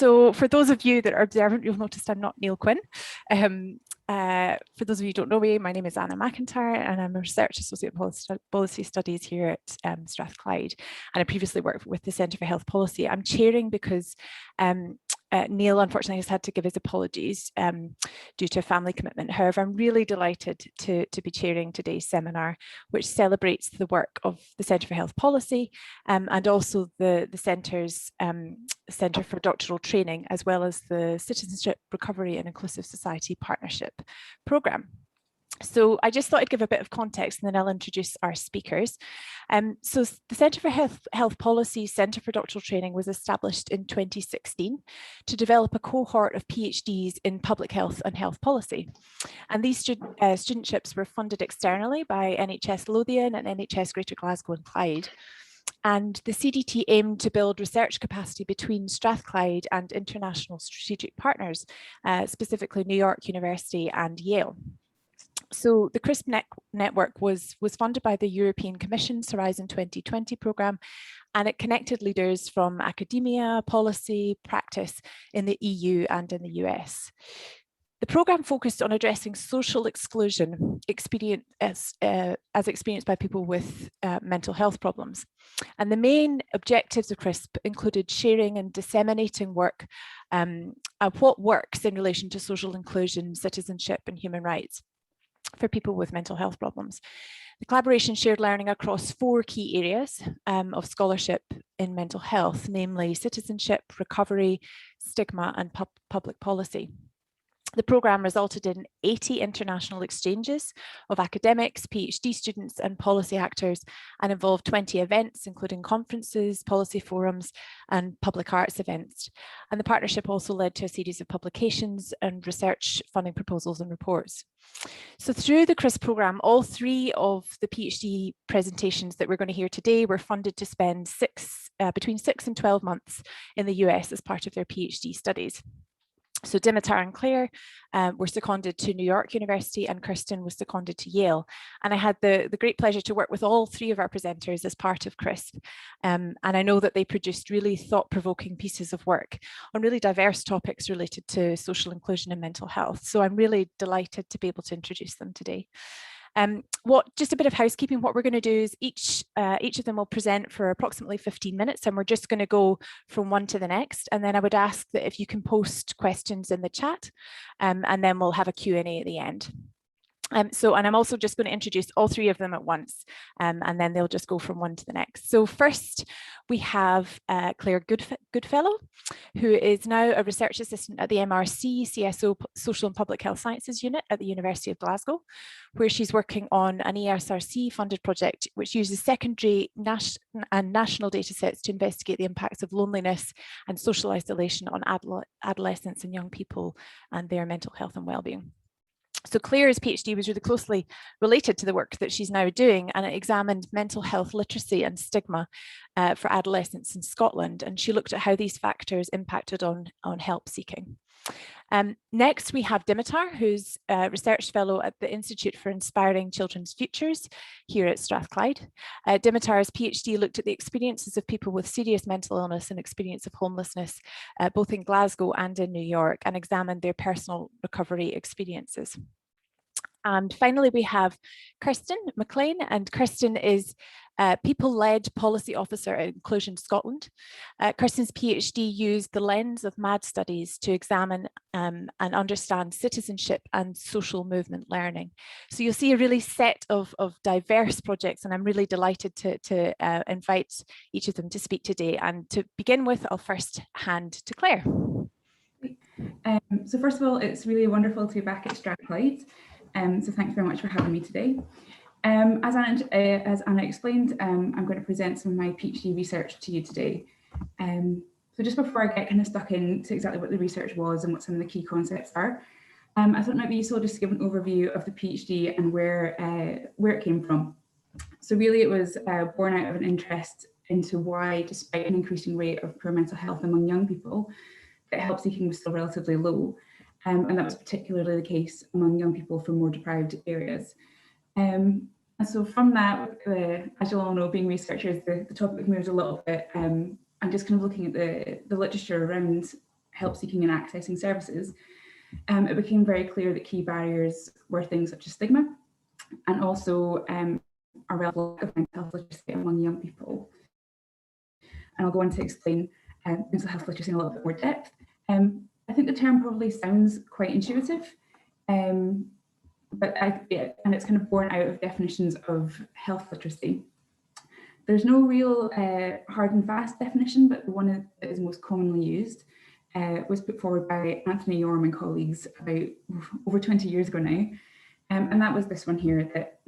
So for those of you that are observant, you'll notice I'm not Neil Quinn. For those of you who don't know me, my name is Anna MacIntyre and I'm a Research Associate in Policy Studies here at Strathclyde. And I previously worked with the Centre for Health Policy. I'm chairing because Neil unfortunately has had to give his apologies due to a family commitment. However, I'm really delighted to be chairing today's seminar, which celebrates the work of the Centre for Health Policy and also the Centre's Centre for Doctoral Training, as well as the Citizenship, Recovery and Inclusive Society Partnership Programme. So I just thought I'd give a bit of context and then I'll introduce our speakers. So the Centre for Health Policy Centre for Doctoral Training was established in 2016 to develop a cohort of PhDs in public health and health policy. And these studentships were funded externally by NHS Lothian and NHS Greater Glasgow and Clyde. And the CDT aimed to build research capacity between Strathclyde and international strategic partners, specifically New York University and Yale. So the CRISP network was funded by the European Commission's Horizon 2020 programme, and it connected leaders from academia, policy, practice in the EU and in the US. The programme focused on addressing social exclusion as experienced by people with mental health problems. And the main objectives of CRISP included sharing and disseminating work of what works in relation to social inclusion, citizenship and human rights for people with mental health problems. The collaboration shared learning across 4 key areas of scholarship in mental health, namely citizenship, recovery, stigma and public policy. The programme resulted in 80 international exchanges of academics, PhD students and policy actors, and involved 20 events, including conferences, policy forums and public arts events. And the partnership also led to a series of publications and research funding proposals and reports. So through the CRISP programme, all 3 of the PhD presentations that we're going to hear today were funded to spend between 6 and 12 months in the US as part of their PhD studies. So Dimitar and Claire were seconded to New York University and Kirsten was seconded to Yale. And I had the great pleasure to work with all 3 of our presenters as part of CRISP. And I know that they produced really thought-provoking pieces of work on really diverse topics related to social inclusion and mental health. So I'm really delighted to be able to introduce them today. Just a bit of housekeeping, what we're going to do is each of them will present for approximately 15 minutes and we're just going to go from one to the next. And then I would ask that if you can post questions in the chat and then we'll have a Q&A at the end. And I'm also just going to introduce all 3 of them at once and then they'll just go from one to the next. So first we have Claire Goodfellow, who is now a research assistant at the MRC CSO Social and Public Health Sciences Unit at the University of Glasgow, where she's working on an ESRC funded project which uses secondary and national data sets to investigate the impacts of loneliness and social isolation on adolescents and young people and their mental health and well-being. So Claire's PhD was really closely related to the work that she's now doing, and it examined mental health literacy and stigma for adolescents in Scotland, and she looked at how these factors impacted on help seeking. Next, we have Dimitar, who's a research fellow at the Institute for Inspiring Children's Futures here at Strathclyde. Dimitar's PhD looked at the experiences of people with serious mental illness and experience of homelessness, both in Glasgow and in New York, and examined their personal recovery experiences. And finally, we have Kirsten Maclean, and Kirsten is People-Led Policy Officer at Inclusion Scotland. Kirsten's PhD used the lens of MAD studies to examine and understand citizenship and social movement learning. So you'll see a really set of diverse projects, and I'm really delighted to invite each of them to speak today. And to begin with, I'll first hand to Claire. So first of all, it's really wonderful to be back at Strathclyde. So thanks very much for having me today. As Anna explained, I'm going to present some of my PhD research to you today. So just before I get kind of stuck into exactly what the research was and what some of the key concepts are, I thought it might be useful just to give an overview of the PhD and where it came from. So really it was born out of an interest into why, despite an increasing rate of poor mental health among young people, that help seeking was still relatively low. And that was particularly the case among young people from more deprived areas. And so from that, as you'll all know, being researchers, the topic moves a little bit. I'm just kind of looking at the literature around help-seeking and accessing services, it became very clear that key barriers were things such as stigma and also a relative lack of mental health literacy among young people. And I'll go on to explain mental health literacy in a little bit more depth. I think the term probably sounds quite intuitive, and it's kind of born out of definitions of health literacy. There's no real hard and fast definition, but the one that is most commonly used was put forward by Anthony Yorm and colleagues about over 20 years ago now. And that was this one here, that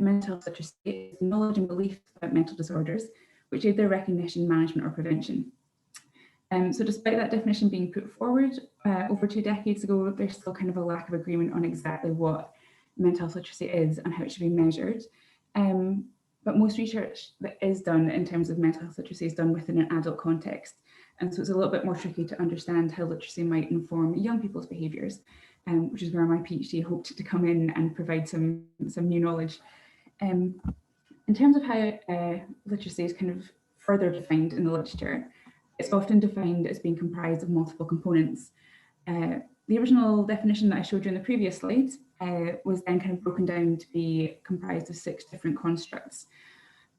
mental health literacy is knowledge and belief about mental disorders, which aid their recognition, management, or prevention. So despite that definition being put forward over 2 decades ago, there's still kind of a lack of agreement on exactly what mental health literacy is and how it should be measured. But most research that is done in terms of mental health literacy is done within an adult context. And so it's a little bit more tricky to understand how literacy might inform young people's behaviours, which is where my PhD hoped to come in and provide some new knowledge. In terms of how literacy is kind of further defined in the literature, it's often defined as being comprised of multiple components. The original definition that I showed you in the previous slide was then kind of broken down to be comprised of 6 different constructs.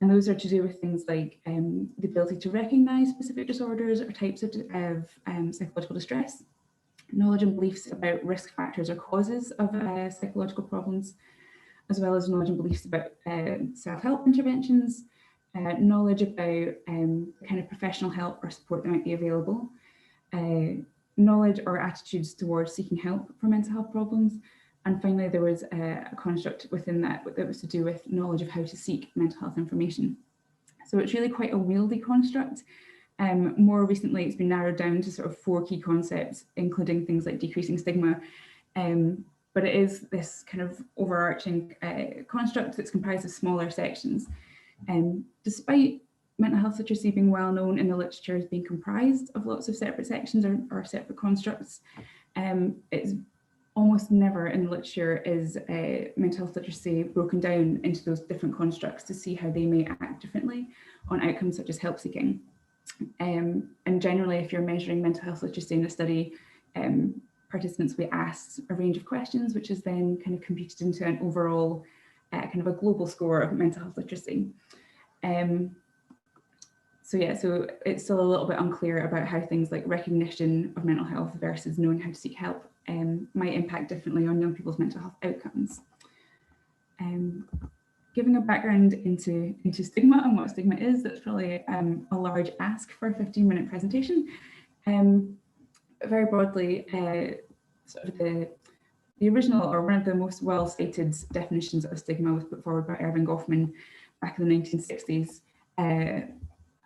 And those are to do with things like the ability to recognise specific disorders or types of psychological distress, knowledge and beliefs about risk factors or causes of psychological problems, as well as knowledge and beliefs about self-help interventions, knowledge about kind of professional help or support that might be available, knowledge or attitudes towards seeking help for mental health problems. And finally, there was a construct within that was to do with knowledge of how to seek mental health information. So it's really quite a wieldy construct. More recently, it's been narrowed down to sort of 4 key concepts, including things like decreasing stigma. But it is this kind of overarching construct that's comprised of smaller sections. Despite mental health literacy being well known in the literature as being comprised of lots of separate sections or separate constructs, it's almost never in the literature is mental health literacy broken down into those different constructs to see how they may act differently on outcomes such as help seeking. And generally, if you're measuring mental health literacy in a study, participants will be asked a range of questions, which is then kind of computed into an overall kind of a global score of mental health literacy. So it's still a little bit unclear about how things like recognition of mental health versus knowing how to seek help might impact differently on young people's mental health outcomes. Giving a background into stigma and what stigma is, that's probably a large ask for a 15-minute presentation. Very broadly, sort of the original, or one of the most well-stated definitions of stigma, was put forward by Erving Goffman back in the 1960s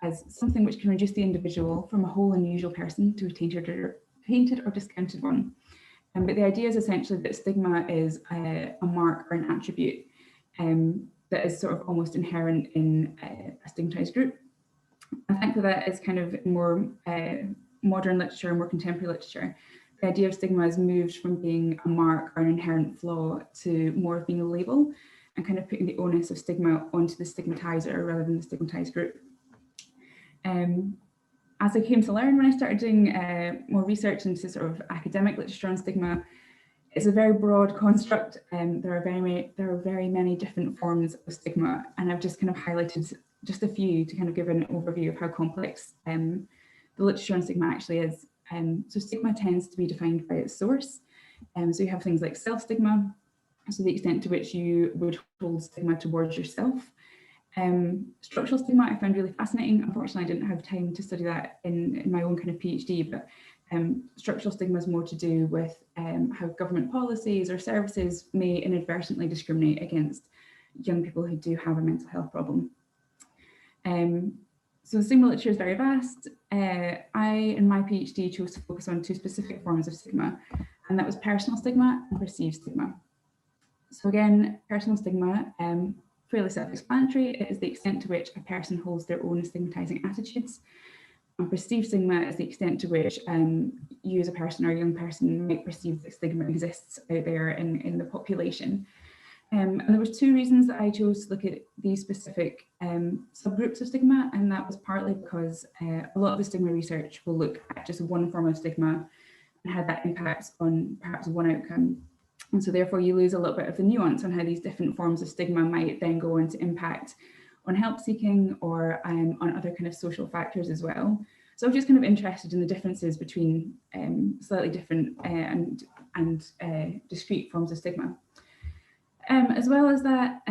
as something which can reduce the individual from a whole and usual person to a tainted or discounted one. But the idea is essentially that stigma is a mark or an attribute that is sort of almost inherent in a stigmatized group. I think that is kind of more modern literature, more contemporary literature. The idea of stigma has moved from being a mark or an inherent flaw to more of being a label and kind of putting the onus of stigma onto the stigmatizer rather than the stigmatized group. As I came to learn when I started doing more research into sort of academic literature on stigma, it's a very broad construct. There are very many different forms of stigma, and I've just kind of highlighted just a few to kind of give an overview of how complex the literature on stigma actually is. So stigma tends to be defined by its source. So you have things like self-stigma, so the extent to which you would hold stigma towards yourself. Structural stigma I found really fascinating. Unfortunately, I didn't have time to study that in my own kind of PhD, but structural stigma is more to do with how government policies or services may inadvertently discriminate against young people who do have a mental health problem. So the stigma literature is very vast. I, in my PhD, chose to focus on 2 specific forms of stigma, and that was personal stigma and perceived stigma. So again, personal stigma, fairly self-explanatory. It is the extent to which a person holds their own stigmatizing attitudes. And perceived stigma is the extent to which you as a person or a young person might perceive that stigma exists out there in the population. And there was two reasons that I chose to look at these specific subgroups of stigma, and that was partly because a lot of the stigma research will look at just one form of stigma and how that impacts on perhaps one outcome. And so therefore you lose a little bit of the nuance on how these different forms of stigma might then go on to impact on help seeking or on other kind of social factors as well. So I was just kind of interested in the differences between slightly different and discrete forms of stigma. As well as that,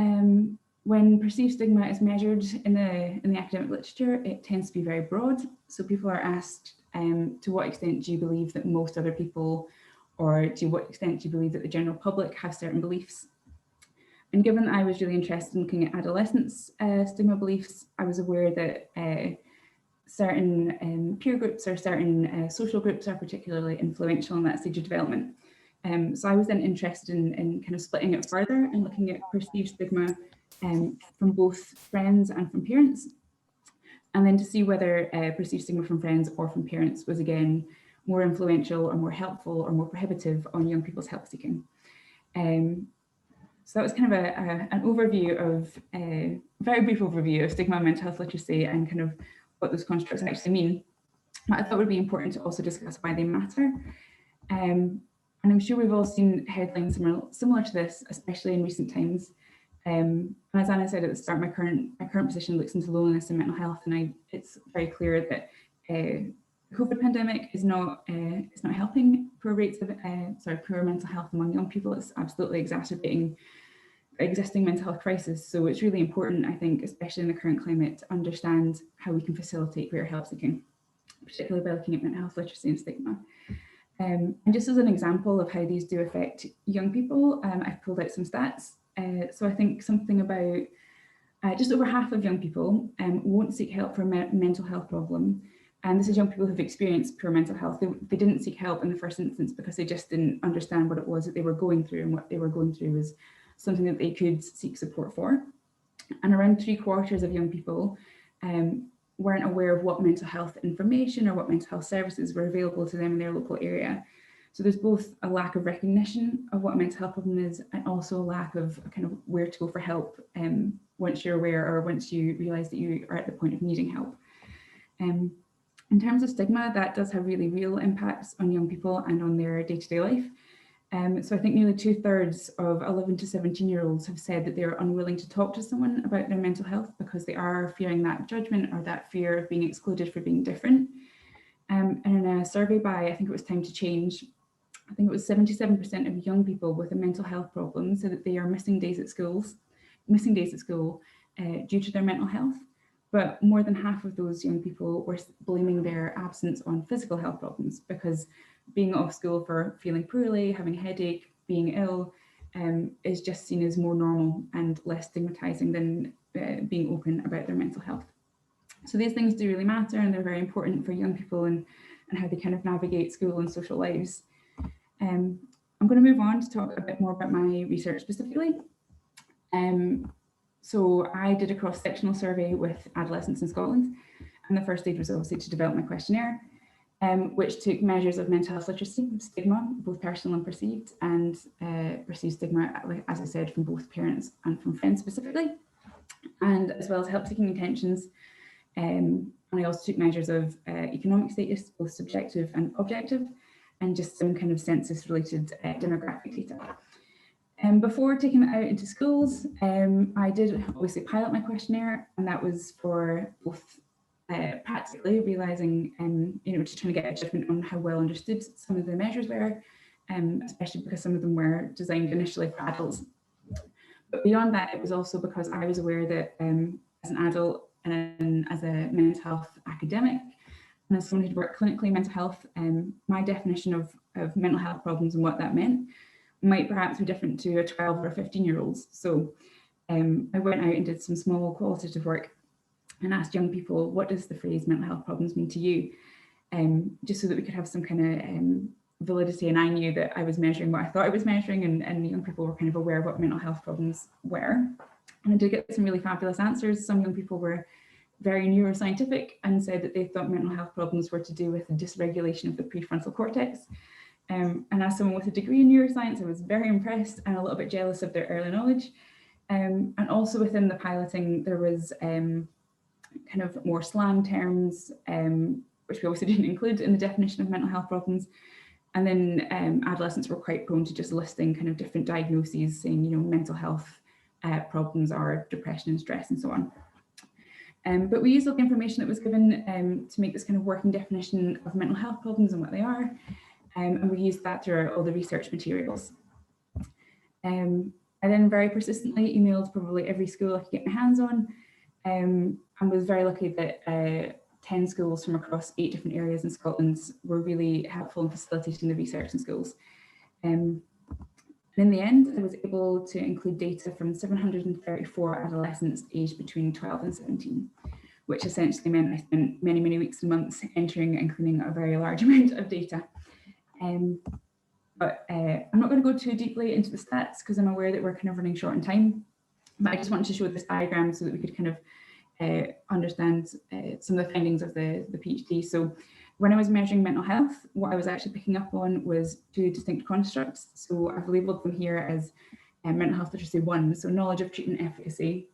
when perceived stigma is measured in the academic literature, it tends to be very broad. So people are asked, to what extent do you believe that most other people, or to what extent do you believe that the general public have certain beliefs? And given that I was really interested in looking at adolescents' stigma beliefs, I was aware that certain peer groups or certain social groups are particularly influential in that stage of development. So I was then interested in kind of splitting it further and looking at perceived stigma from both friends and from parents, and then to see whether perceived stigma from friends or from parents was again more influential or more helpful or more prohibitive on young people's help seeking. So that was kind of an overview of, a very brief overview of stigma and mental health literacy and kind of what those constructs actually mean. But I thought it would be important to also discuss why they matter. And I'm sure we've all seen headlines similar to this, especially in recent times. And as Anna said at the start, my current position looks into loneliness and mental health, and it's very clear that COVID pandemic is not helping poor rates of poor mental health among young people. It's absolutely exacerbating existing mental health crisis. So it's really important, I think, especially in the current climate, to understand how we can facilitate greater help seeking, particularly by looking at mental health literacy and stigma. And just as an example of how these do affect young people, I've pulled out some stats. So I think something about just over half of young people won't seek help for a mental health problem. And this is young people who've experienced poor mental health. They didn't seek help in the first instance because they just didn't understand what it was that they were going through, and what they were going through was something that they could seek support for. And around 3/4 of young people weren't aware of what mental health information or what mental health services were available to them in their local area. So there's both a lack of recognition of what a mental health problem is, and also a lack of kind of where to go for help once you're aware, or once you realise that you are at the point of needing help. In terms of stigma, that does have really real impacts on young people and on their day-to-day life. So I think nearly 2/3 of 11 to 17-year-olds have said that they're unwilling to talk to someone about their mental health because they are fearing that judgment or that fear of being excluded for being different. And in a survey by, I think it was Time to Change, I think it was 77% of young people with a mental health problem said that they are missing days at school due to their mental health. But more than half of those young people were blaming their absence on physical health problems, because being off school for feeling poorly, having a headache, being ill is just seen as more normal and less stigmatizing than being open about their mental health. So these things do really matter, and they're very important for young people and how they kind of navigate school and social lives. I'm going to move on to talk a bit more about my research specifically. So I did a cross-sectional survey with adolescents in Scotland, and the first stage was obviously to develop my questionnaire, which took measures of mental health literacy, stigma, both personal and perceived, and perceived stigma, as I said, from both parents and from friends specifically, and as well as help-seeking intentions. And I also took measures of economic status, both subjective and objective, and just some kind of census-related demographic data. Before taking it out into schools, I did obviously pilot my questionnaire, and that was for both practically realising, to try to get a judgment on how well understood some of the measures were, especially because some of them were designed initially for adults. But beyond that, it was also because I was aware that as an adult and as a mental health academic, and as someone who'd worked clinically in mental health, my definition of mental health problems and what that meant might perhaps be different to a 12 or 15-year-old's. So I went out and did some small qualitative work and asked young people, what does the phrase mental health problems mean to you? Just so that we could have some kind of validity, and I knew that I was measuring what I thought I was measuring, and young people were kind of aware of what mental health problems were. And I did get some really fabulous answers. Some young people were very neuroscientific and said that they thought mental health problems were to do with the dysregulation of the prefrontal cortex. And as someone with a degree in neuroscience, I was very impressed and a little bit jealous of their early knowledge. And also within the piloting, there was kind of more slang terms, which we also didn't include in the definition of mental health problems. And then adolescents were quite prone to just listing kind of different diagnoses, saying, mental health problems are depression and stress and so on. But we used all the information that was given to make this kind of working definition of mental health problems and what they are. And we used that through all the research materials. I then very persistently emailed probably every school I could get my hands on, and was very lucky that 10 schools from across 8 different areas in Scotland were really helpful in facilitating the research in schools. And in the end, I was able to include data from 734 adolescents aged between 12 and 17, which essentially meant I spent many, many weeks and months entering and cleaning a very large amount of data. But I'm not going to go too deeply into the stats because I'm aware that we're kind of running short on time. But I just wanted to show this diagram so that we could kind of understand some of the findings of the PhD. So when I was measuring mental health, what I was actually picking up on was 2 distinct constructs. So I've labelled them here as mental health literacy 1, so knowledge of treatment efficacy,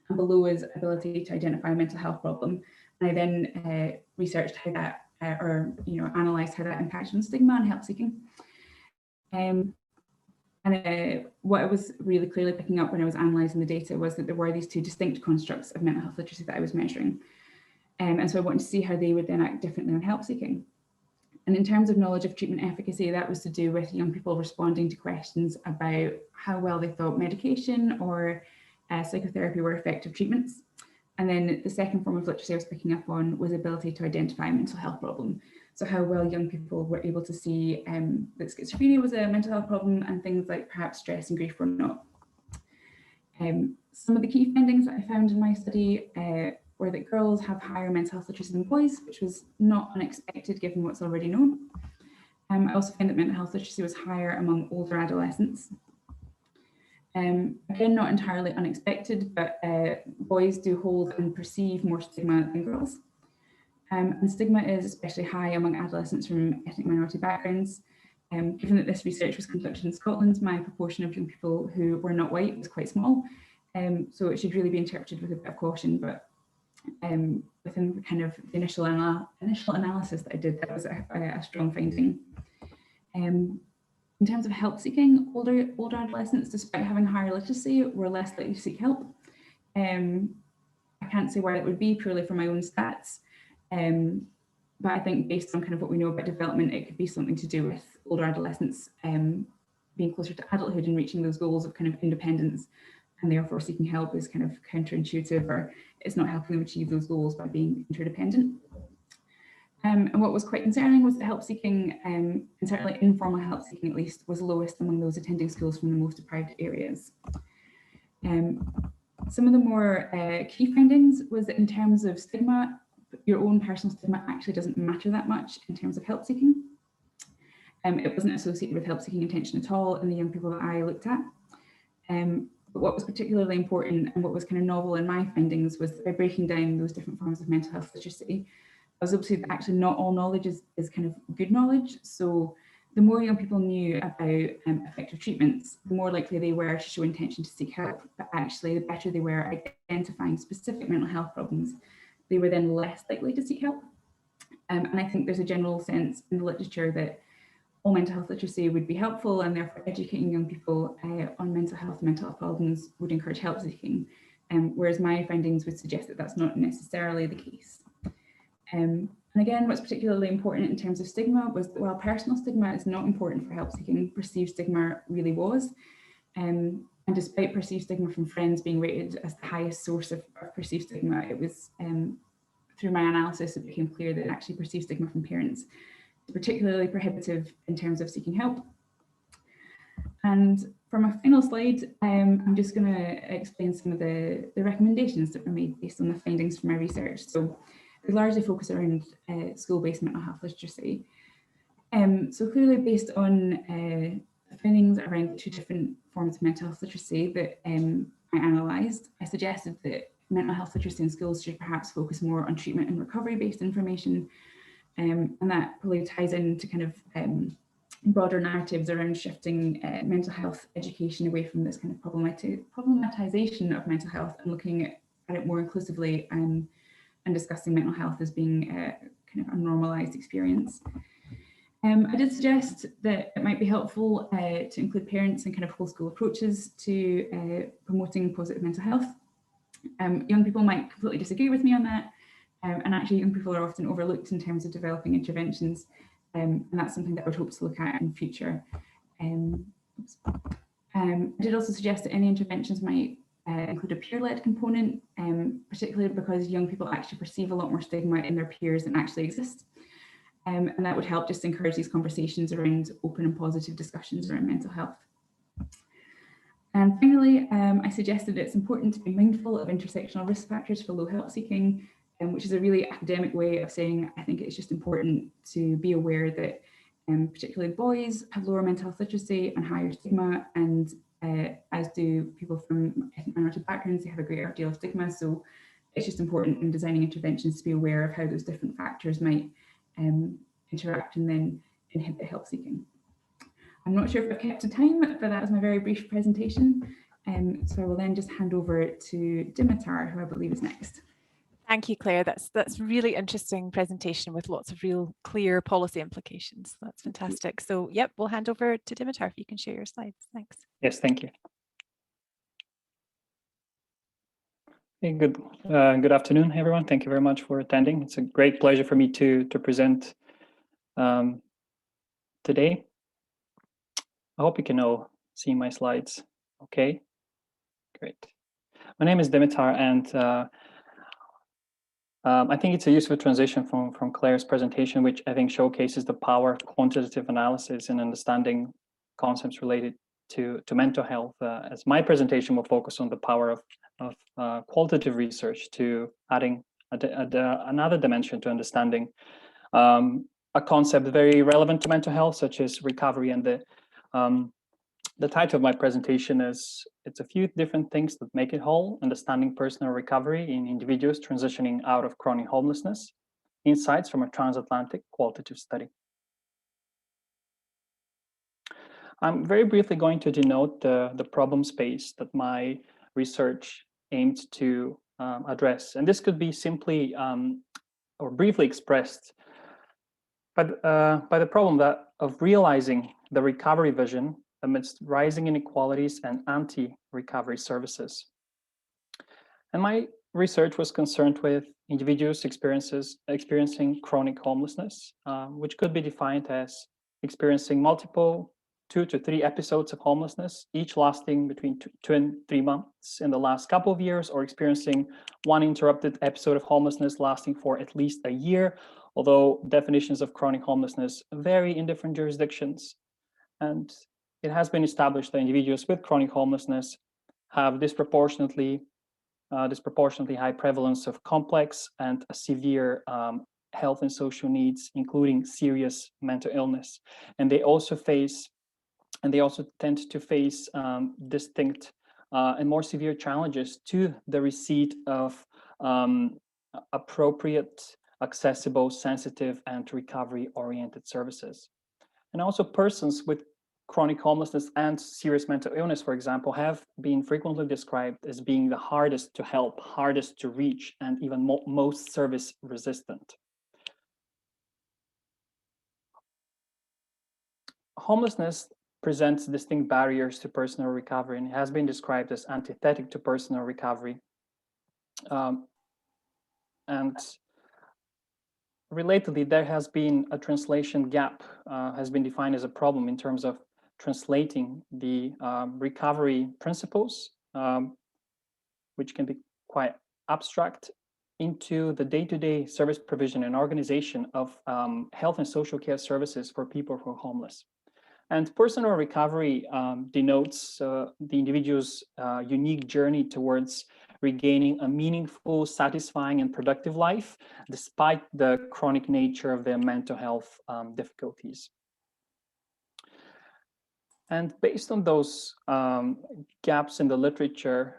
and below is ability to identify a mental health problem. And I then researched how that, analysed how that impacted on stigma and help seeking. What I was really clearly picking up when I was analysing the data was that there were these 2 distinct constructs of mental health literacy that I was measuring. And so I wanted to see how they would then act differently on help seeking. And in terms of knowledge of treatment efficacy, that was to do with young people responding to questions about how well they thought medication or psychotherapy were effective treatments. And then the second form of literacy I was picking up on was ability to identify a mental health problem. So how well young people were able to see that schizophrenia was a mental health problem and things like perhaps stress and grief were not. Some of the key findings that I found in my study were that girls have higher mental health literacy than boys, which was not unexpected given what's already known. I also found that mental health literacy was higher among older adolescents. Again, not entirely unexpected, but boys do hold and perceive more stigma than girls. And stigma is especially high among adolescents from ethnic minority backgrounds. Given that this research was conducted in Scotland, my proportion of young people who were not white was quite small. So it should really be interpreted with a bit of caution, but within kind of the initial analysis that I did, that was a strong finding. In terms of help seeking, older adolescents, despite having higher literacy, were less likely to seek help. I can't say why that would be purely from my own stats, but I think based on kind of what we know about development, it could be something to do with older adolescents being closer to adulthood and reaching those goals of kind of independence, and therefore seeking help is kind of counterintuitive, or it's not helping them achieve those goals by being interdependent. And what was quite concerning was that help seeking, and certainly informal help seeking at least, was lowest among those attending schools from the most deprived areas. Some of the more key findings was that in terms of stigma, your own personal stigma actually doesn't matter that much in terms of help seeking. It wasn't associated with help seeking intention at all in the young people that I looked at. But what was particularly important and what was kind of novel in my findings was that by breaking down those different forms of mental health literacy, I was able to see that actually not all knowledge is kind of good knowledge. So the more young people knew about effective treatments, the more likely they were to show intention to seek help. But actually, the better they were identifying specific mental health problems, they were then less likely to seek help. And I think there's a general sense in the literature that all mental health literacy would be helpful, and therefore educating young people on mental health problems would encourage help seeking. Whereas my findings would suggest that that's not necessarily the case. And again, what's particularly important in terms of stigma was that while personal stigma is not important for help seeking, perceived stigma really was. And despite perceived stigma from friends being rated as the highest source of perceived stigma, it was through my analysis, it became clear that actually perceived stigma from parents is particularly prohibitive in terms of seeking help. And for my final slide, I'm just going to explain some of the recommendations that were made based on the findings from my research. So they largely focus around school-based mental health literacy. So clearly based on the findings around the 2 different forms of mental health literacy that I analysed, I suggested that mental health literacy in schools should perhaps focus more on treatment and recovery-based information. And that probably ties into kind of broader narratives around shifting mental health education away from this kind of problematization of mental health and looking at it more inclusively, and discussing mental health as being kind of a normalized experience. I did suggest that it might be helpful to include parents and kind of whole school approaches to promoting positive mental health. Young people might completely disagree with me on that, and actually young people are often overlooked in terms of developing interventions, and that's something that I would hope to look at in future. I did also suggest that any interventions might include a peer-led component, particularly because young people actually perceive a lot more stigma in their peers than actually exists. And that would help just encourage these conversations around open and positive discussions around mental health. And finally, I suggested it's important to be mindful of intersectional risk factors for low help seeking, which is a really academic way of saying I think it's just important to be aware that particularly boys have lower mental health literacy and higher stigma, and as do people from ethnic minority backgrounds, they have a greater deal of stigma. So it's just important in designing interventions to be aware of how those different factors might interact and then inhibit help seeking. I'm not sure if I've kept to time, but that was my very brief presentation. So I will then just hand over to Dimitar, who I believe is next. Thank you, Claire. That's really interesting presentation with lots of real clear policy implications. That's fantastic. So yep, we'll hand over to Dimitar if you can share your slides. Thanks. Yes, thank you. Hey, good afternoon, everyone. Thank you very much for attending. It's a great pleasure for me to present today. I hope you can all see my slides. Okay, great. My name is Dimitar, and I think it's a useful transition from Claire's presentation, which I think showcases the power of quantitative analysis in understanding concepts related to mental health, as my presentation will focus on the power of qualitative research to adding another dimension to understanding a concept very relevant to mental health, such as recovery. And the title of my presentation is, it's a few different things that make it whole, understanding personal recovery in individuals transitioning out of chronic homelessness, insights from a transatlantic qualitative study. I'm very briefly going to denote the problem space that my research aimed to address. And this could be simply or briefly expressed by the problem of realizing the recovery vision amidst rising inequalities and anti-recovery services. And my research was concerned with individuals experiencing chronic homelessness, which could be defined as experiencing multiple 2 to 3 episodes of homelessness, each lasting between 2 and 3 months in the last couple of years, or experiencing one interrupted episode of homelessness lasting for at least a year, although definitions of chronic homelessness vary in different jurisdictions. And it has been established that individuals with chronic homelessness have disproportionately high prevalence of complex and severe health and social needs, including serious mental illness. And they also tend to face distinct and more severe challenges to the receipt of appropriate, accessible, sensitive, and recovery-oriented services. And also persons with chronic homelessness and serious mental illness, for example, have been frequently described as being the hardest to help, hardest to reach, and even most service resistant. Homelessness presents distinct barriers to personal recovery and has been described as antithetic to personal recovery. And relatedly, there has been a translation gap, has been defined as a problem in terms of translating the recovery principles, which can be quite abstract, into the day-to-day service provision and organization of health and social care services for people who are homeless. And personal recovery denotes the individual's unique journey towards regaining a meaningful, satisfying, and productive life, despite the chronic nature of their mental health difficulties. And based on those gaps in the literature,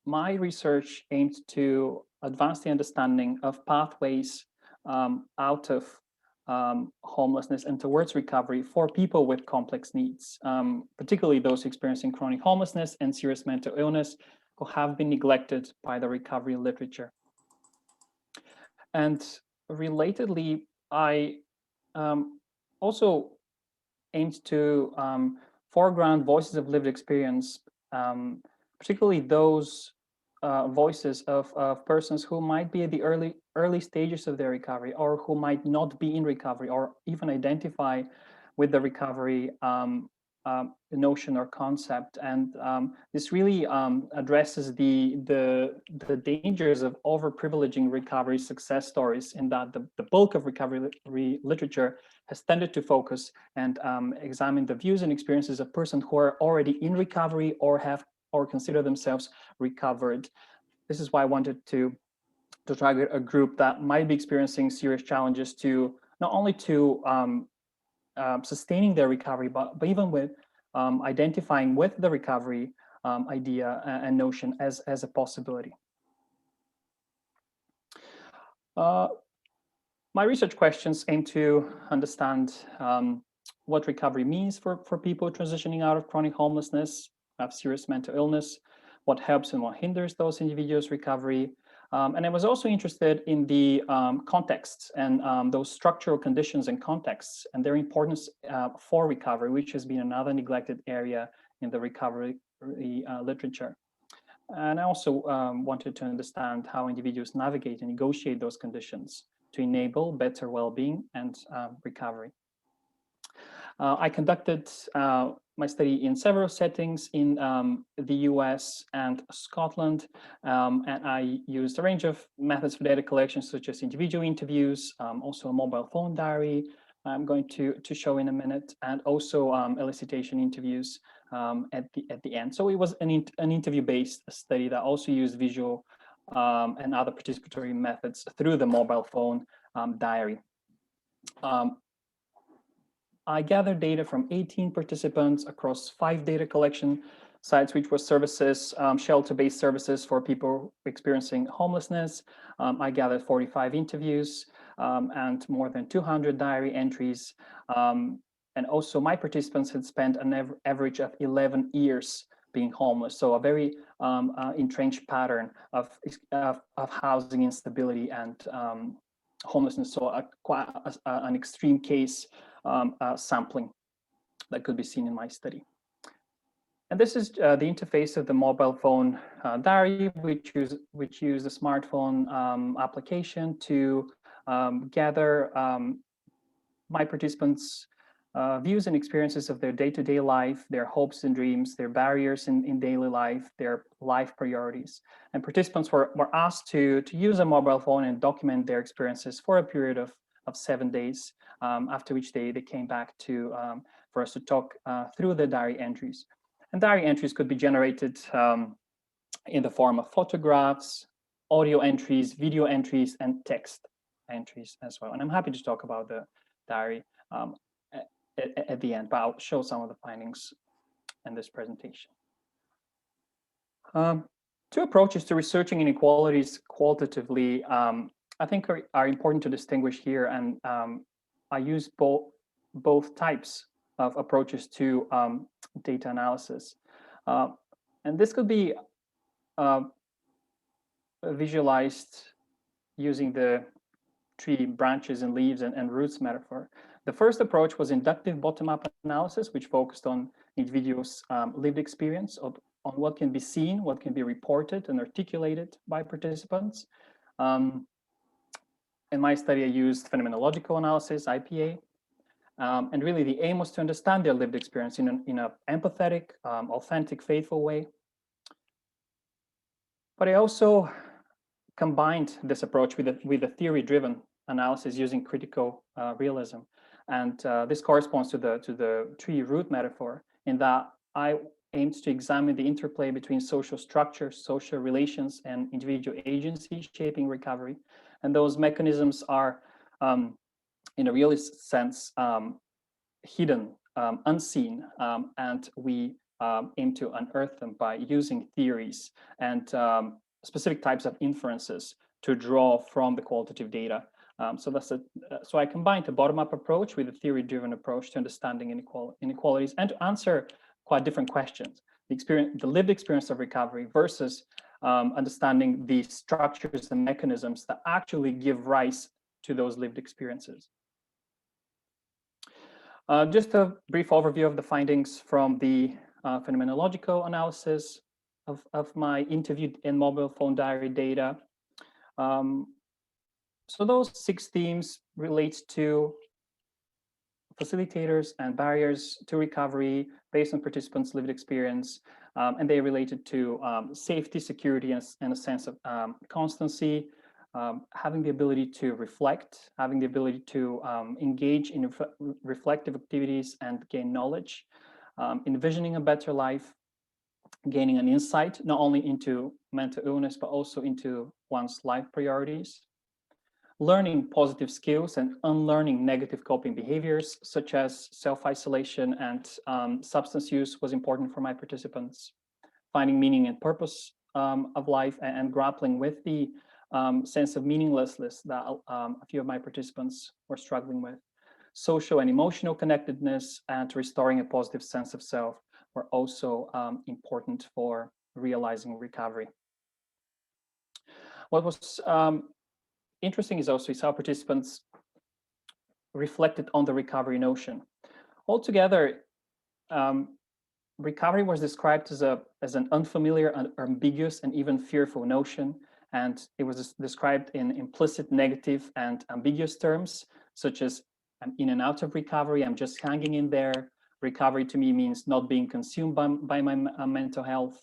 my research aimed to advance the understanding of pathways out of homelessness and towards recovery for people with complex needs, particularly those experiencing chronic homelessness and serious mental illness who have been neglected by the recovery literature. And relatedly, I also aimed to foreground voices of lived experience, particularly those voices of persons who might be at the early stages of their recovery, or who might not be in recovery, or even identify with the recovery notion or concept. And this really addresses the dangers of overprivileging recovery success stories, in that the bulk of recovery literature has tended to focus and examine the views and experiences of persons who are already in recovery or consider themselves recovered. This is why I wanted to target a group that might be experiencing serious challenges to not only to sustaining their recovery, but even with identifying with the recovery idea and notion as a possibility. My research questions aim to understand what recovery means for people transitioning out of chronic homelessness, have serious mental illness, what helps and what hinders those individuals' recovery. And I was also interested in the contexts and those structural conditions and contexts and their importance for recovery, which has been another neglected area in the recovery literature. And I also wanted to understand how individuals navigate and negotiate those conditions to enable better well-being and recovery. I conducted my study in several settings in the US and Scotland, and I used a range of methods for data collection, such as individual interviews, also a mobile phone diary I'm going to show in a minute, and also elicitation interviews at the end. So it was an interview-based study that also used visual and other participatory methods through the mobile phone diary. I gathered data from 18 participants across 5 data collection sites, which were services, shelter-based services for people experiencing homelessness. I gathered 45 interviews and more than 200 diary entries. And also my participants had spent an average of 11 years being homeless. So a very entrenched pattern of housing instability and homelessness. So quite an extreme case sampling that could be seen in my study. And this is the interface of the mobile phone diary, which use a smartphone application to gather my participants' views and experiences of their day-to-day life, their hopes and dreams, their barriers in daily life, their life priorities. And participants were asked to use a mobile phone and document their experiences for a period of 7 days, after which they came back to for us to talk through the diary entries. And diary entries could be generated in the form of photographs, audio entries, video entries, and text entries as well. And I'm happy to talk about the diary at the end, but I'll show some of the findings in this presentation. 2 approaches to researching inequalities qualitatively, I think are important to distinguish here, and I use both types of approaches to data analysis. And this could be visualized using the tree branches and leaves and roots metaphor. The first approach was inductive bottom-up analysis, which focused on individuals' lived experience on what can be seen, what can be reported and articulated by participants. In my study, I used phenomenological analysis, IPA, and really the aim was to understand their lived experience in an empathetic, authentic, faithful way. But I also combined this approach with a theory-driven analysis using critical realism. And this corresponds to the tree root metaphor, in that I aimed to examine the interplay between social structures, social relations, and individual agency shaping recovery. And those mechanisms are, in a realist sense, hidden, unseen, and we aim to unearth them by using theories and specific types of inferences to draw from the qualitative data So I combined a bottom-up approach with a theory-driven approach to understanding inequalities and to answer quite different questions. The lived experience of recovery versus understanding the structures and mechanisms that actually give rise to those lived experiences. Just a brief overview of the findings from the phenomenological analysis of my interviewed and mobile phone diary data. So those 6 themes relate to facilitators and barriers to recovery based on participants' lived experience, and they related to safety, security, and a sense of constancy, having the ability to reflect, having the ability to engage in reflective activities and gain knowledge, envisioning a better life, gaining an insight not only into mental illness, but also into one's life priorities, learning positive skills and unlearning negative coping behaviors, such as self-isolation and substance use was important for my participants, finding meaning and purpose of life and grappling with the sense of meaninglessness that a few of my participants were struggling with. Social and emotional connectedness and restoring a positive sense of self were also important for realizing recovery. What was interesting is also how participants reflected on the recovery notion. Altogether, recovery was described as an unfamiliar, ambiguous, and even fearful notion, and it was described in implicit, negative, and ambiguous terms, such as I'm in and out of recovery, I'm just hanging in there. Recovery to me means not being consumed by my mental health.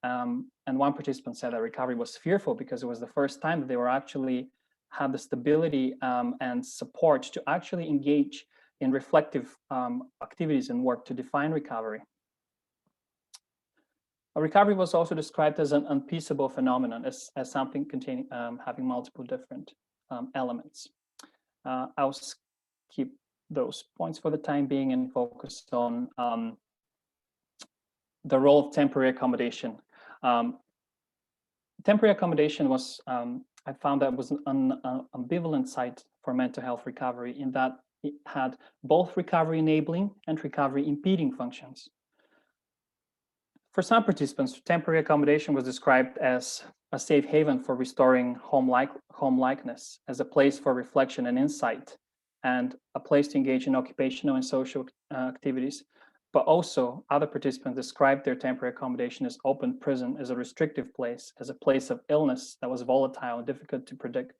And one participant said that recovery was fearful because it was the first time that they were actually had the stability and support to actually engage in reflective activities and work to define recovery. Recovery was also described as an unpieceable phenomenon, as something containing having multiple different elements. I'll skip those points for the time being and focus on the role of temporary accommodation. Temporary accommodation was, I found that was an ambivalent site for mental health recovery in that it had both recovery enabling and recovery impeding functions. For some participants, temporary accommodation was described as a safe haven for restoring home-likeness, as a place for reflection and insight, and a place to engage in occupational and social activities. But also, other participants described their temporary accommodation as open prison, as a restrictive place, as a place of illness that was volatile and difficult to predict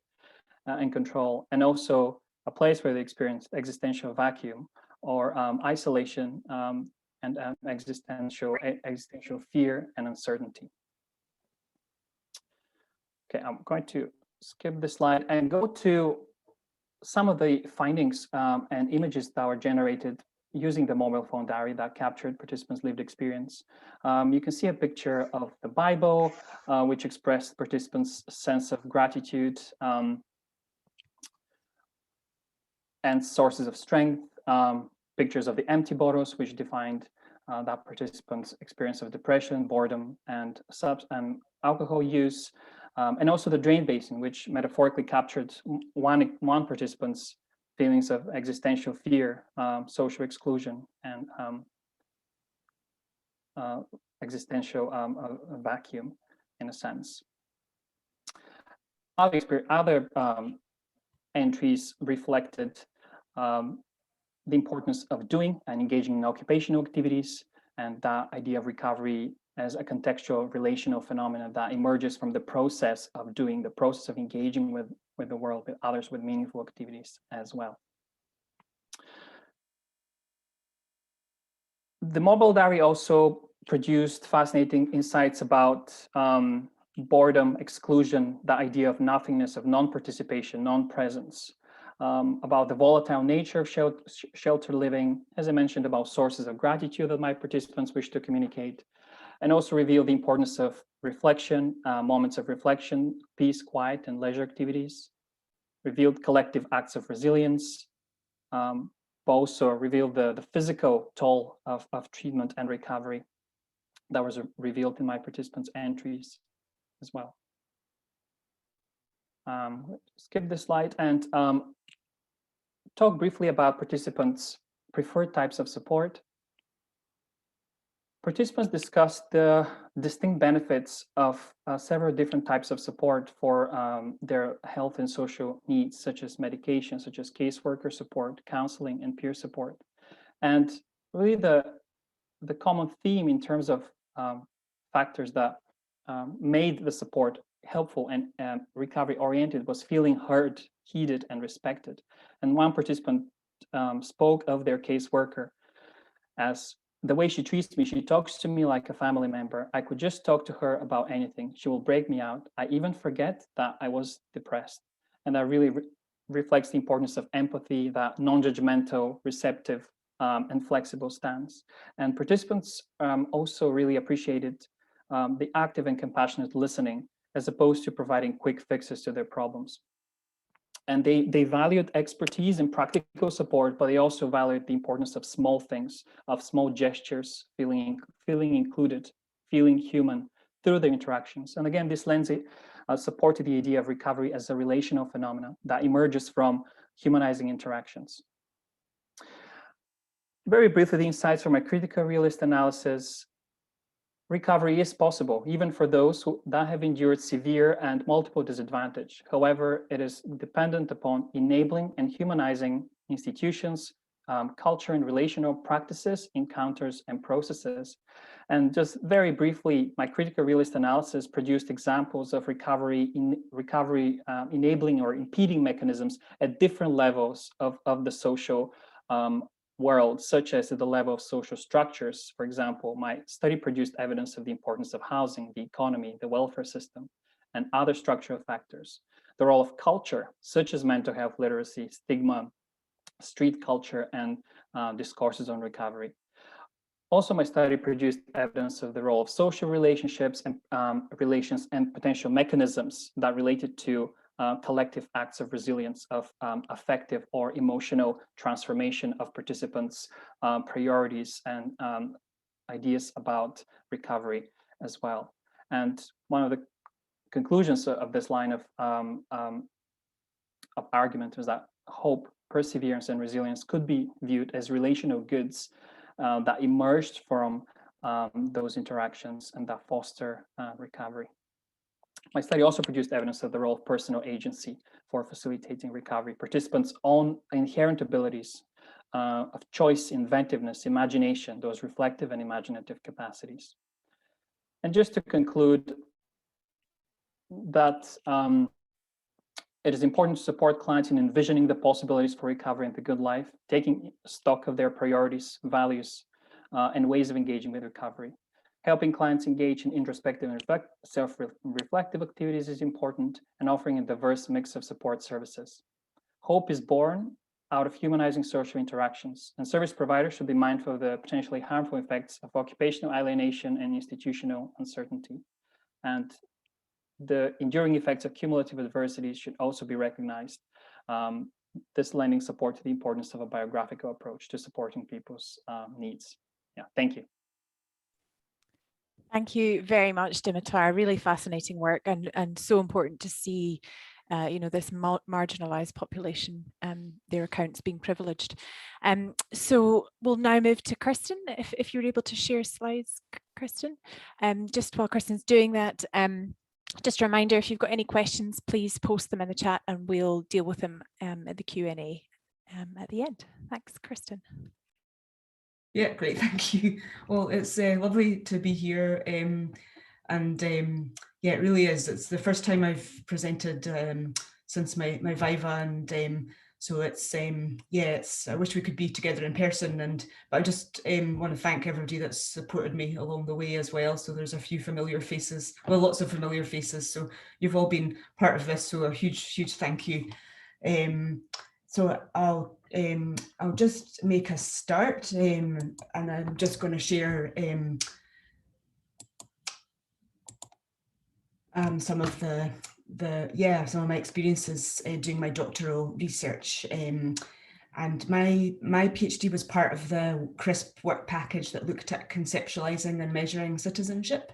and control, and also a place where they experienced existential vacuum or isolation and existential fear and uncertainty. Okay, I'm going to skip this slide and go to some of the findings and images that were generated using the mobile phone diary that captured participants' lived experience. You can see a picture of the Bible, which expressed participants' sense of gratitude and sources of strength. Pictures of the empty bottles, which defined that participants' experience of depression, boredom, and alcohol use, and also the drain basin, which metaphorically captured one participant's feelings of existential fear, social exclusion, and existential vacuum, in a sense. Other entries reflected the importance of doing and engaging in occupational activities, and that idea of recovery as a contextual relational phenomenon that emerges from the process of doing, the process of engaging with the world, with others, with meaningful activities as well. The mobile diary also produced fascinating insights about boredom, exclusion, the idea of nothingness, of non-participation, non-presence, about the volatile nature of shelter living, as I mentioned, about sources of gratitude that my participants wish to communicate, and also revealed the importance of reflection, moments of reflection, peace, quiet, and leisure activities, revealed collective acts of resilience, but also revealed the physical toll of treatment and recovery that was revealed in my participants' entries as well. skip this slide and talk briefly about participants' preferred types of support. Participants discussed the distinct benefits of several different types of support for their health and social needs, such as medication, such as caseworker support, counseling, and peer support. And really the common theme in terms of factors that made the support helpful and recovery-oriented was feeling heard, heeded, and respected. And one participant spoke of their caseworker as, the way she treats me, she talks to me like a family member. I could just talk to her about anything. She will break me out. I even forget that I was depressed. And that really reflects the importance of empathy, that non-judgmental, receptive, and flexible stance. And participants also really appreciated the active and compassionate listening, as opposed to providing quick fixes to their problems. And they valued expertise and practical support, but they also valued the importance of small things, of small gestures, feeling included, feeling human through their interactions. And again, this lends support to the idea of recovery as a relational phenomenon that emerges from humanizing interactions. Very briefly, the insights from a critical realist analysis. Recovery is possible, even for those that have endured severe and multiple disadvantage. However, it is dependent upon enabling and humanizing institutions, culture and relational practices, encounters, and processes. And just very briefly, my critical realist analysis produced examples of recovery enabling or impeding mechanisms at different levels of the social world, such as at the level of social structures. For example, my study produced evidence of the importance of housing, the economy, the welfare system, and other structural factors. The role of culture, such as mental health literacy, stigma, street culture, and discourses on recovery. Also, my study produced evidence of the role of social relationships and relations and potential mechanisms that related to collective acts of resilience, of affective or emotional transformation of participants' priorities and ideas about recovery as well. And one of the conclusions of this line of argument was that hope, perseverance, and resilience could be viewed as relational goods that emerged from those interactions and that foster recovery. My study also produced evidence of the role of personal agency for facilitating recovery. Participants' own inherent abilities of choice, inventiveness, imagination, those reflective and imaginative capacities. And just to conclude, that it is important to support clients in envisioning the possibilities for recovery and the good life, taking stock of their priorities, values, and ways of engaging with recovery. Helping clients engage in introspective and self-reflective activities is important, and offering a diverse mix of support services. Hope is born out of humanizing social interactions, and service providers should be mindful of the potentially harmful effects of occupational alienation and institutional uncertainty. And the enduring effects of cumulative adversities should also be recognized. This lending support to the importance of a biographical approach to supporting people's needs. Yeah, thank you. Thank you very much, Dimitar. Really fascinating work, and so important to see this marginalized population, their accounts being privileged. So we'll now move to Kirsten, if you're able to share slides, Kirsten. Just while Kirsten's doing that, just a reminder, if you've got any questions, please post them in the chat and we'll deal with them at the Q&A at the end. Thanks, Kirsten. Yeah, great, thank you. Well, it's lovely to be here, yeah, it really is. It's the first time I've presented since my Viva, and so it's yeah, I wish we could be together in person, but I just want to thank everybody that's supported me along the way as well. So there's a few familiar faces, well, lots of familiar faces. So you've all been part of this, so a huge thank you. So I'll just make a start, and I'm just going to share some of some of my experiences doing my doctoral research. And my PhD was part of the CRISP work package that looked at conceptualizing and measuring citizenship.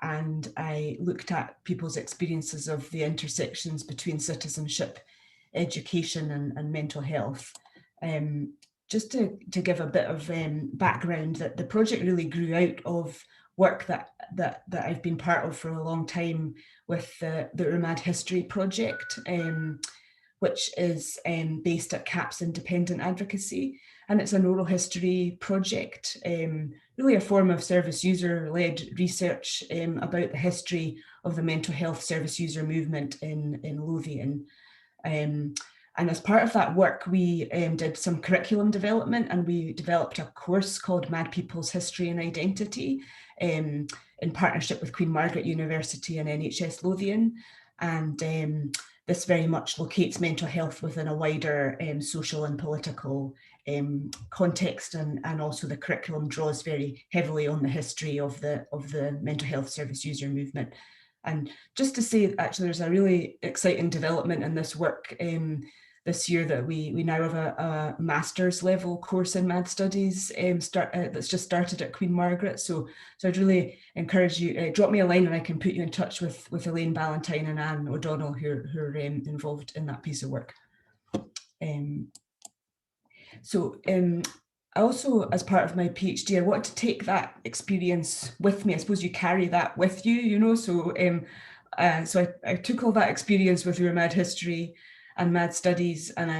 and I looked at people's experiences of the intersections between citizenship, education and mental health. Just to give a bit of background, that the project really grew out of work that I've been part of for a long time with the Urmad History Project, which is based at CAP's Independent Advocacy. And it's an oral history project, really a form of service user-led research about the history of the mental health service user movement in Lothian. And as part of that work, we did some curriculum development, and we developed a course called Mad People's History and Identity in partnership with Queen Margaret University and NHS Lothian. And this very much locates mental health within a wider social and political context, and also the curriculum draws very heavily on the history of the mental health service user movement. And just to say, actually, there's a really exciting development in this work this year, that we now have a master's level course in Mad Studies that's just started at Queen Margaret. So I'd really encourage you, drop me a line and I can put you in touch with Elaine Ballantyne and Anne O'Donnell, who are involved in that piece of work. I also, as part of my PhD, I wanted to take that experience with me. I suppose you carry that with you, you know. So I took all that experience with Urmad History and Mad Studies, and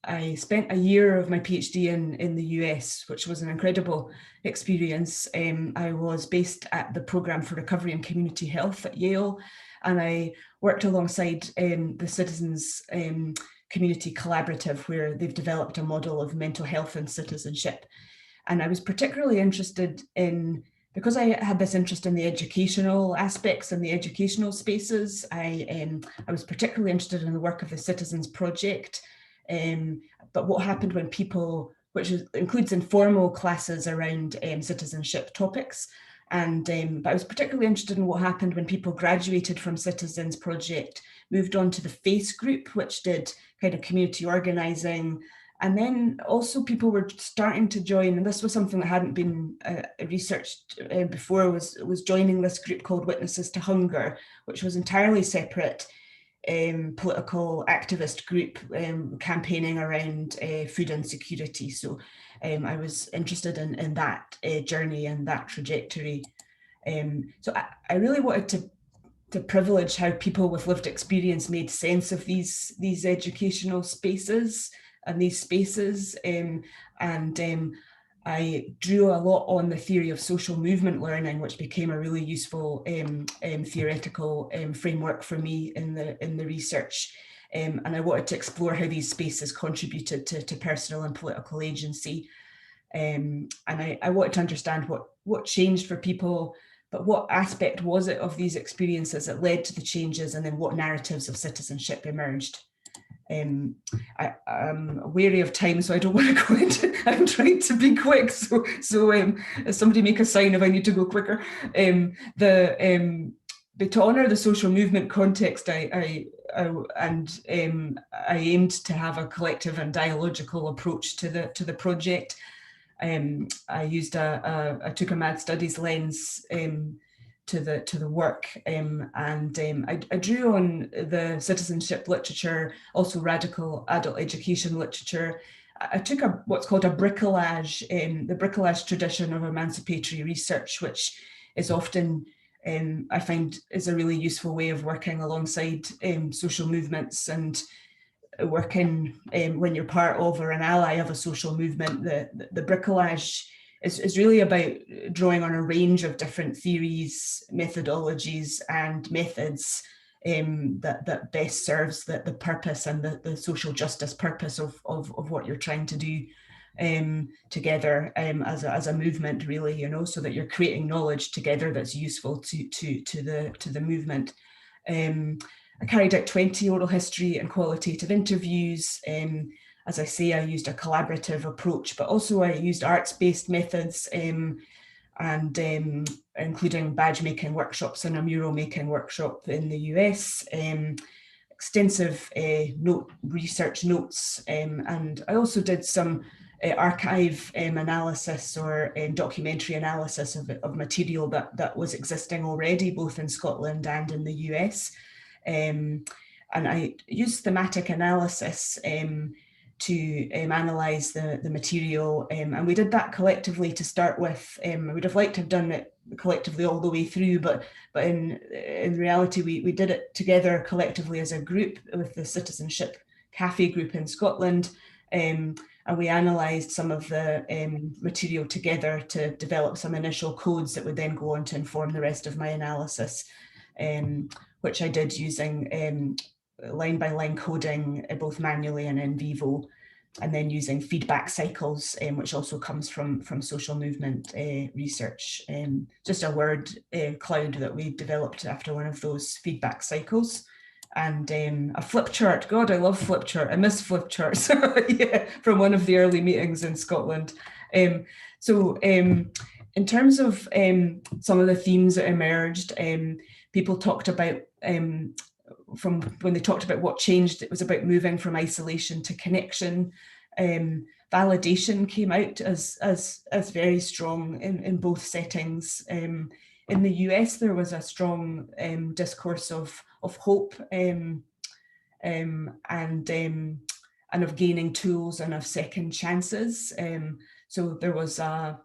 I spent a year of my PhD in the US, which was an incredible experience. I was based at the Programme for Recovery and Community Health at Yale, and I worked alongside the Citizens Community Collaborative, where they've developed a model of mental health and citizenship. And I was particularly interested in, because I had this interest in the educational aspects and the educational spaces, I was particularly interested in the work of the Citizens Project, but what happened when people, which includes informal classes around citizenship topics, and but I was particularly interested in what happened when people graduated from Citizens Project, moved on to the FACE group, which did kind of community organising. And then also people were starting to join, and this was something that hadn't been researched before, was joining this group called Witnesses to Hunger, which was entirely separate political activist group campaigning around food insecurity. So I was interested in that journey and that trajectory. So I really wanted to privilege how people with lived experience made sense of these educational spaces and these spaces, I drew a lot on the theory of social movement learning, which became a really useful theoretical framework for me in the research, and I wanted to explore how these spaces contributed to personal and political agency, and I wanted to understand what changed for people, but what aspect was it of these experiences that led to the changes, and then what narratives of citizenship emerged. I'm wary of time, so I don't want to go into, I'm trying to be quick, so somebody make a sign if I need to go quicker. But to honour the social movement context, I aimed to have a collective and dialogical approach to the project. I used I took a Mad Studies lens to the work, and I drew on the citizenship literature, also radical adult education literature. I took what's called a bricolage, the bricolage tradition of emancipatory research, which is often, I find, is a really useful way of working alongside social movements and working when you're part of or an ally of a social movement. The bricolage is really about drawing on a range of different theories, methodologies and methods that best serves the purpose and the social justice purpose of what you're trying to do together as a movement, really, you know, so that you're creating knowledge together that's useful to the movement. I carried out 20 oral history and qualitative interviews. As I say, I used a collaborative approach, but also I used arts-based methods, and including badge making workshops and a mural making workshop in the US, extensive research notes, and I also did some archive analysis or documentary analysis of material that was existing already, both in Scotland and in the US. And I used thematic analysis to analyse the material, and we did that collectively to start with. I would have liked to have done it collectively all the way through, but in reality we did it together collectively as a group with the Citizenship Cafe group in Scotland, and we analysed some of the material together to develop some initial codes that would then go on to inform the rest of my analysis, which I did using line-by-line coding, both manually and in vivo, and then using feedback cycles, which also comes from social movement research. Just a word cloud that we developed after one of those feedback cycles. And a flip chart. God, I love flip chart. I miss flip charts. Yeah, from one of the early meetings in Scotland. So in terms of some of the themes that emerged, people talked about, from when they talked about what changed, it was about moving from isolation to connection. Validation came out as very strong in both settings. In the US, there was a strong discourse of hope and of gaining tools and of second chances. So there was a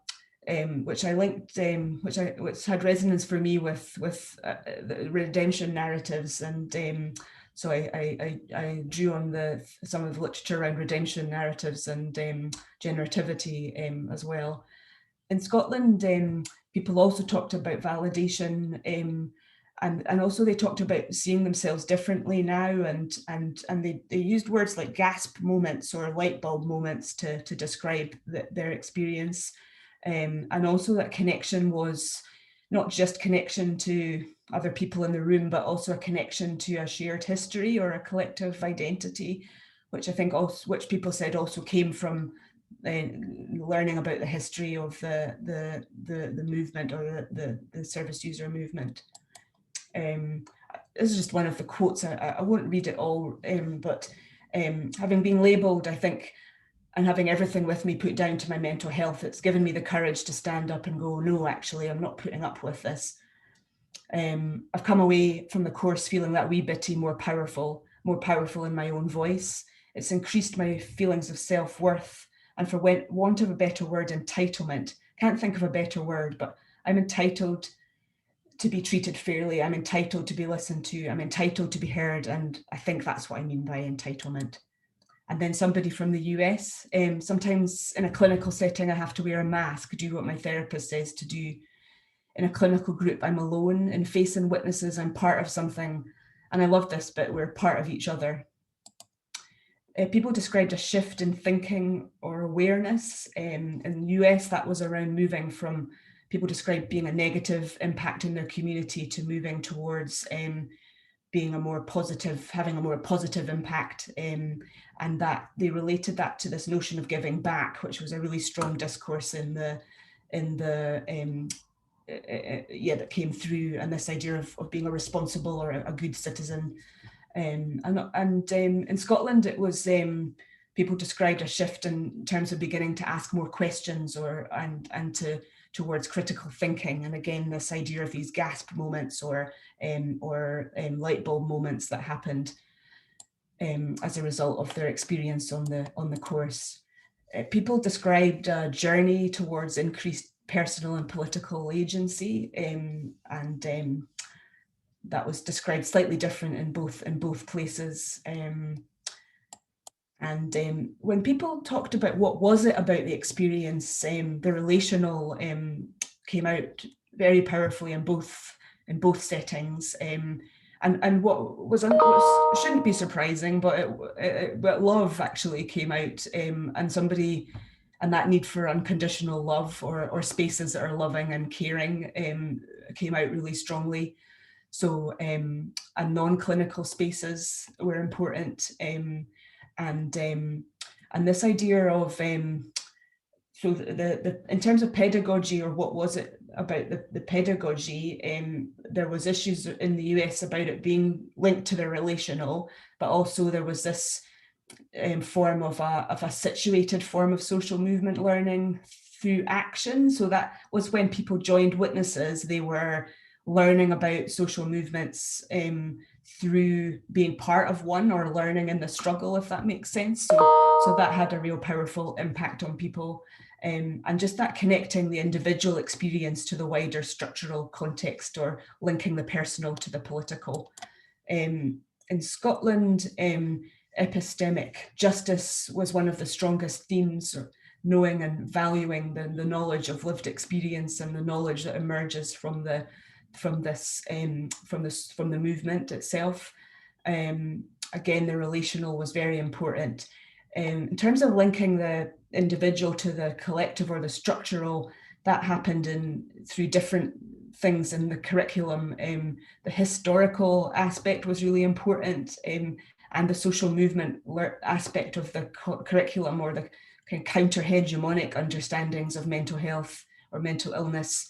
which I linked, which had resonance for me with the redemption narratives, and so I drew on some of the literature around redemption narratives and generativity as well. In Scotland, people also talked about validation, and also they talked about seeing themselves differently now, and they used words like gasp moments or light bulb moments to describe their experience. And also that connection was not just connection to other people in the room, but also a connection to a shared history or a collective identity, which I think which people said also came from learning about the history of the movement or the service user movement. This is just one of the quotes. I won't read it all, but having been labelled, I think, and having everything with me put down to my mental health, it's given me the courage to stand up and go, no, actually, I'm not putting up with this. I've come away from the course feeling that wee bitty more powerful in my own voice. It's increased my feelings of self-worth, and for want of a better word, entitlement. Can't think of a better word, but I'm entitled to be treated fairly. I'm entitled to be listened to. I'm entitled to be heard. And I think that's what I mean by entitlement. And then somebody from the US, sometimes in a clinical setting, I have to wear a mask, do what my therapist says to do. In a clinical group, I'm alone. In facing witnesses, I'm part of something. And I love this bit, we're part of each other. People described a shift in thinking or awareness. In the US, that was around moving from, people described being a negative impact in their community to moving towards being a more positive, having a more positive impact, and that they related that to this notion of giving back, which was a really strong discourse that came through, and this idea of being a responsible or a good citizen. And in Scotland, it was people described a shift in terms of beginning to ask more questions towards critical thinking, and again this idea of these gasp moments or light bulb moments that happened as a result of their experience on the course. People described a journey towards increased personal and political agency, and that was described slightly different in both places. And when people talked about what was it about the experience, the relational came out very powerfully in both settings. And what shouldn't be surprising, but love actually came out, and that need for unconditional love or spaces that are loving and caring came out really strongly. So and non-clinical spaces were important. And this idea of so in terms of pedagogy, or what was it about the pedagogy, there was issues in the US about it being linked to the relational, but also there was this form of a situated form of social movement learning through action. So that was when people joined Witnesses, they were learning about social movements through being part of one, or learning in the struggle, if that makes sense. So that had a real powerful impact on people. And just that connecting the individual experience to the wider structural context, or linking the personal to the political. In Scotland, epistemic justice was one of the strongest themes, or knowing and valuing the knowledge of lived experience and the knowledge that emerges from the movement itself. Again, the relational was very important. In terms of linking the individual to the collective or the structural, that happened through different things in the curriculum. The historical aspect was really important, and the social movement aspect of the curriculum, or the kind of counter-hegemonic understandings of mental health or mental illness.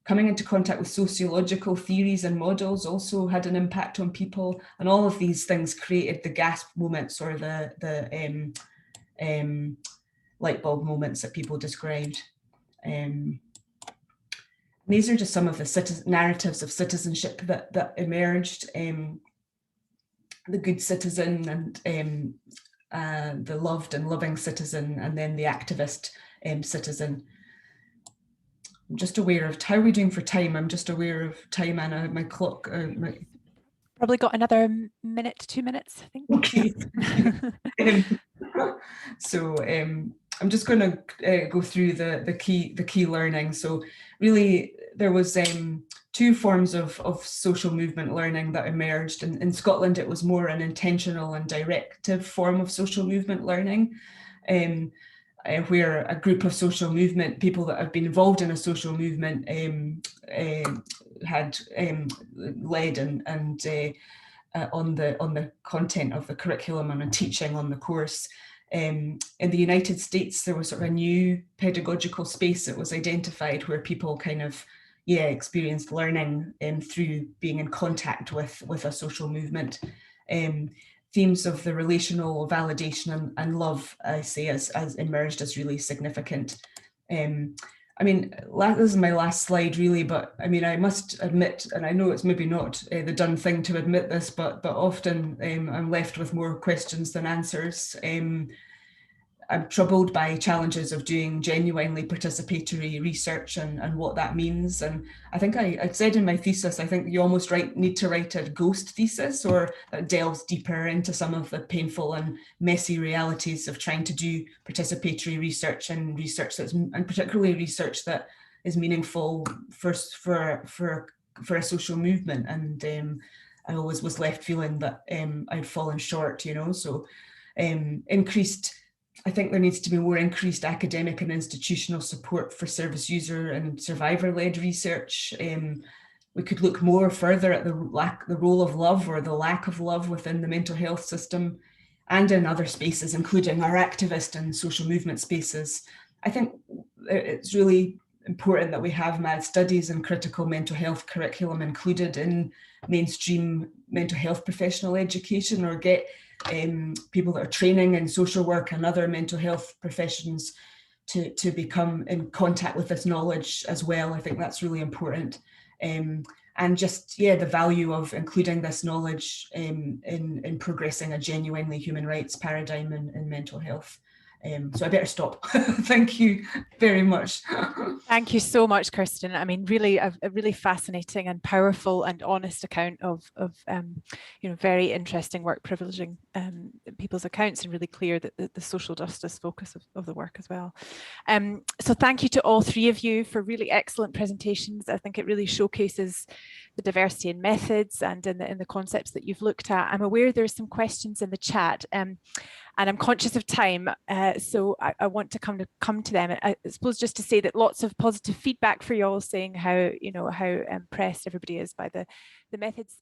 Coming into contact with sociological theories and models also had an impact on people, and all of these things created the gasp moments, or the light bulb moments that people described. These are just some of the narratives of citizenship that emerged. The good citizen, and the loved and loving citizen, and then the activist citizen. I'm just aware of, how are we doing for time? I'm just aware of time, Anna, my clock. Probably got another minute, 2 minutes, I think. Okay. So I'm just going to go through the key learning. So really, there was two forms of social movement learning that emerged. In Scotland, it was more an intentional and directive form of social movement learning, where a group of social movement people that have been involved in a social movement had led and on the content of the curriculum and on teaching on the course. In the United States, there was sort of a new pedagogical space that was identified, where people kind of experienced learning through being in contact with a social movement. Themes of the relational validation and love, I say, as emerged as really significant. I mean, this is my last slide really, but I mean, I must admit, and I know it's maybe not the done thing to admit this, but often I'm left with more questions than answers. I'm troubled by challenges of doing genuinely participatory research and what that means. And I think I said in my thesis, I think you almost need to write a ghost thesis, or that delves deeper into some of the painful and messy realities of trying to do participatory research, and particularly research that is meaningful for a social movement. And I always was left feeling that I'd fallen short, so I think there needs to be more increased academic and institutional support for service user and survivor-led research. We could look more further at the role of love, or the lack of love, within the mental health system and in other spaces, including our activist and social movement spaces. I think it's really important that we have mad studies and critical mental health curriculum included in mainstream mental health professional education, or get people that are training in social work and other mental health professions to become in contact with this knowledge as well. I think that's really important. And just, the value of including this knowledge in progressing a genuinely human rights paradigm in mental health. So I better stop. Thank you very much. Thank you so much, Kirsten. I mean, really a really fascinating and powerful and honest account of very interesting work, privileging people's accounts, and really clear that the social justice focus of the work as well. So thank you to all three of you for really excellent presentations. I think it really showcases the diversity in methods and in the concepts that you've looked at. I'm aware there's some questions in the chat. And I'm conscious of time, so I want to come to them. I suppose just to say that lots of positive feedback for you all, saying how impressed everybody is by the methods.